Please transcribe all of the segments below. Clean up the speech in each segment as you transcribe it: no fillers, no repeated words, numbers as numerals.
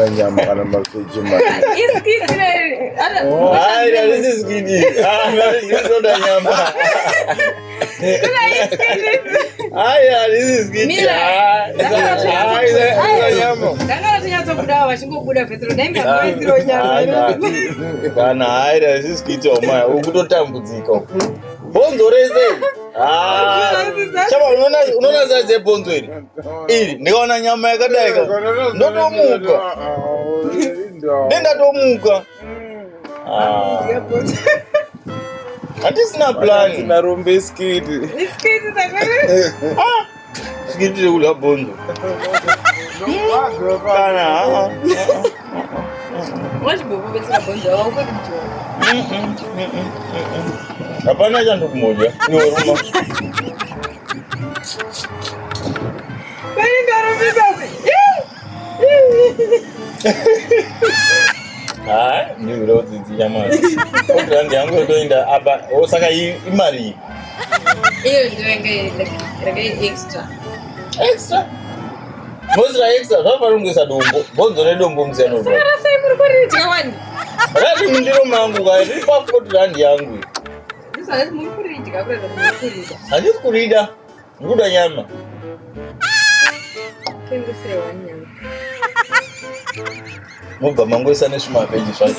kana nyama kana masoji mali. Iskiti. This is gidi. Ndoda nyama. This is gidi. Nyama. Kana tinyazo kudawa vashingobuda Petro naimba kuisiro nyama. Kana this is gidi omaya ukutotambudzika. Bonzo rese. Chama unaona zaje bonzo hili. Ili nikaona nyama yakadaika. Ndotomuka. Nenda tomuka. Ati sina plan. Sina rombe skidi. Iskiti takare. Skidi ula bonzo. Kana. Wacha bobo besa bonzo au kwa kitu. Hapana jambo moja. Ni huruma. Kwani ndaro bisa. Ni urozi jamani. Ndio yangu ndoenda aba osaka imari. Hiyo ndio ngeke extra. Extra. Mozra extra vavarungisa dombo. Bonzo nedombo mzeno. Sara sai muri kuri chawani. Rati ndiro mangu ga ripa 40 rand yangu. Sasa muri kuri chikabura muri kuri. Handisi kurida. Nguda nyama. Kengo sire wanyama. Mubva mangoisa neshuma peji zvacho.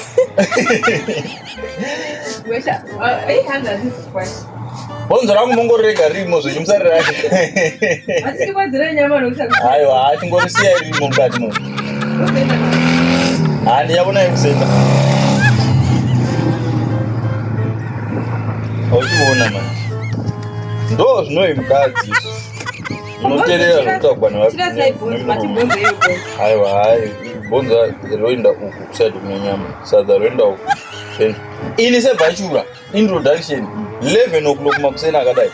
Wesha, ai handa ndisi kwashi. Bonzo rangu mongorega rimo zvimusarira. Asi kwadzira nyama nokusha. Aiwa, atingorisiya rimo mukati mo. Ani yabona yekusenda. Ochiona manje. Ndo zvinoyi mukadzi. Unoterera kutagwana wapi? Aiwa, bonzo roenda uku kusadi kunenyama. Sadza roenda uku. Ini sebhachura introduction 11 o'clock makusena akadai.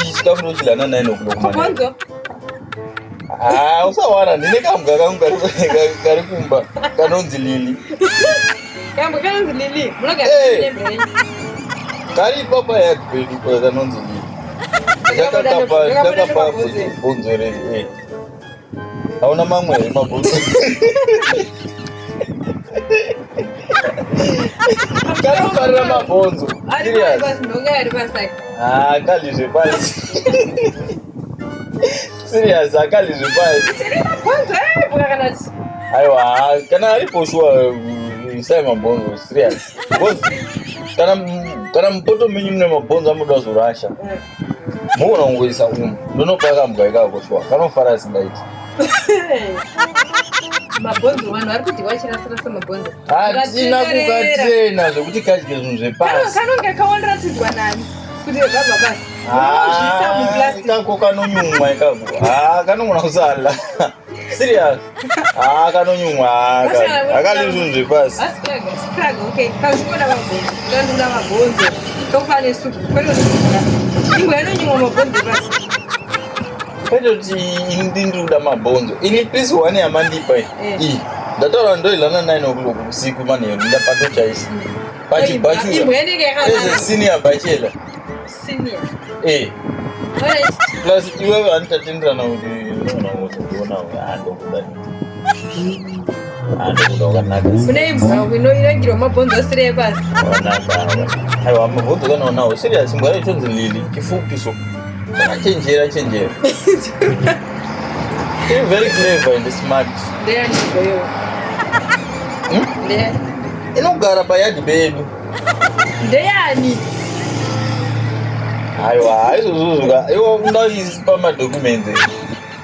Ichi chikafu ndochilana 9 o'clock manje. Bonzo. Usawana ndine kamuga kangu kari kumba kanonzi Lili. Kamuga kanonzi Lili. Munoga nembe. Kari papa yakpedu kwa kanonzi Lili. Yakapa bonzo reri. Hauna mamwe mabonzo. Kari parra mabonzo. Serious. Kalizve pasi. Serious, akalizve pasi. Aiwa, kana aripo shua isai mabonzo, serious. Kana mpoto menyu mune mabonzo amuda zurasha. Muona ungoisa ndinopaka mgaika kushwa. Kana fara sindaiti. Mabonzo vanhu vari kuti vachirasirasa mabonzo. Hatina kukatrena zvokuti kadye zvinhu zvepasi. Kanonge kawandiratidzwa nani kuti zvabva basi. Unozvisa muplastic. Kako kanonyumwa ikako. Kanogona kusala. Serious. Kanonyumwa akali zvinhu zvepasi. Asi kaga okay. Kazvikoda mabonzo. Kandula mabonzo. Kokwane supu. Kwelo ingwe anonyumwa mabonzo basi. Kwetoti ndiri kuda mabonzo. Ini please one yamandipa iyi. Ndataura ndoilana 9 o'clock usiku manheru ndapato chaisi. Pachibachura. Eze senior bachelor. Senior. Alright. Plus iwewe anitatenderana kuti unoona andokuda. Andokuda kanaka. Kune imba inoirangirwa mabonzo asire basi. Aiwa mabonzo kanaonawo serious ngwari chonzi Lili chifupi so. Chenjera. You're very clever and smart. There is for you. There. Inogara payadi bedu. Ndeyani. Aiwa, izozuzuka. Iwo ndaisipa madocuments.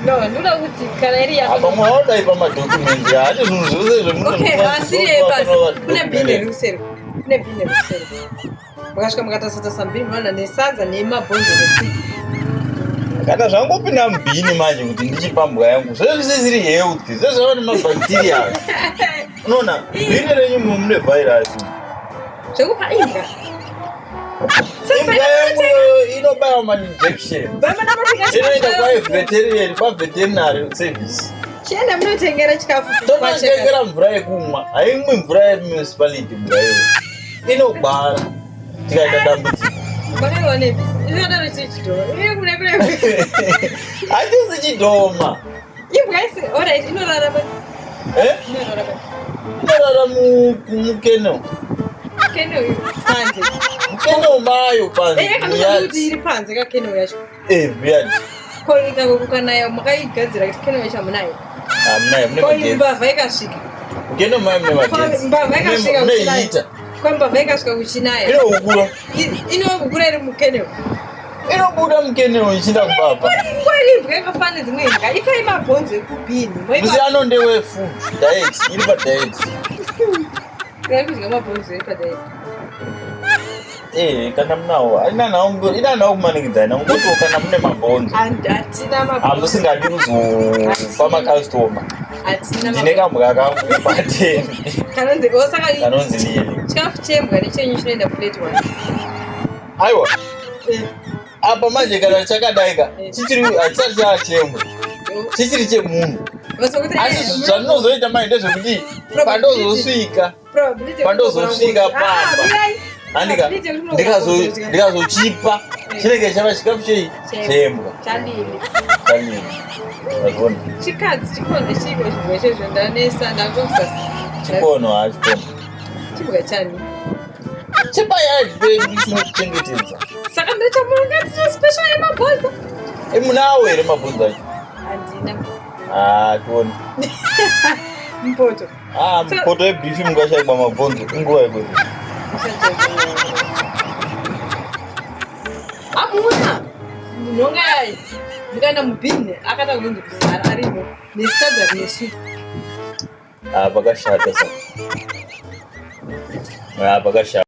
No, ndoda kuti kana iri yako. Apa mwaoda ipa madocuments. Ati zvinhu zvose zvemuno. Okay, asiri basi. Kune binde rusero. Wakasvika mukatasata sambiri mwana nesadza nemabonzo nesipi. Kana zvangopinda mubhini manje kuti ndichipambwa yangu. Zvese zvisiri healthy. Zvese zvava nemabacteria. Unoona, bhini renyu mune virus. Zvekupa imbwa. Imbwa yangu inobaya ma-injection. Inoenda kwa-veterinary service. Chienda munotengera chikafu. Tonotengera mvura yekumwa. Haimwi mvura yemunicipality mvura iyoyo. Inobara. Tikaita dambudziko. Makaiwa nepi? Inodaro chichidhoma. Hatisi chidhoma. Imbwa isi, alright, inorarama. Inorara mukeno. Keno panze. Mukeno mayo panze. Yazi iri panze ka keno yacho. Vyadi. Ko ita kokukanayo makaigadzira kuti keno yacho munayo. Amunayo mune Ko magezi. mbavha ikasvika. Mukeno mayo mune magezi. Mbavha ikasvika kuchinayo. Ko mbavha ikasvika kuchinayo. Inokukura. Inokukura iri mukeno. Inobuda mukeno ichinda kubaba. Kwari mbwa yakafana dzimwe nga itai mabhonzo ekubhini. Musi anondewe food diet iri pa diet. Kudya mabhonzo iri pa diet. Kana munawo ina nawo kumanikidzana ngokuti kana mune mabhonzo Hatina mabhonzo. musingadi kuzopa makastoma. Hatina Ndine kambwa kakubate. kanonzi osaka Kanonzi nini? chikafu chembwa nechenyu chinoenda plate one. Aiwa. Apa manje kana chakadaika chichiri hatisati chachembwe. Chichiri chemunhu. Asi zvandinozoita mai ndezvekuti pandozosvika pamba ndikazochipa chinenge chava chikafu chei chembwa chalili chakona chikadzi chikonde chiko chibwa chezvo ndanesa ndakutokusa chikono hachikono chibwa chani chepayaichichengetedza saka ndochamunongadzira special yemabhonzo munawo here mabhonzo acho handina tione mupoto mupoto webhifi mungashaikwa mabhonzo inguva yekuti hamuna munhonga ndikaenda mubhini akada kunonzi kuzara arimo nesadza rinesupu pakashata saka pakashata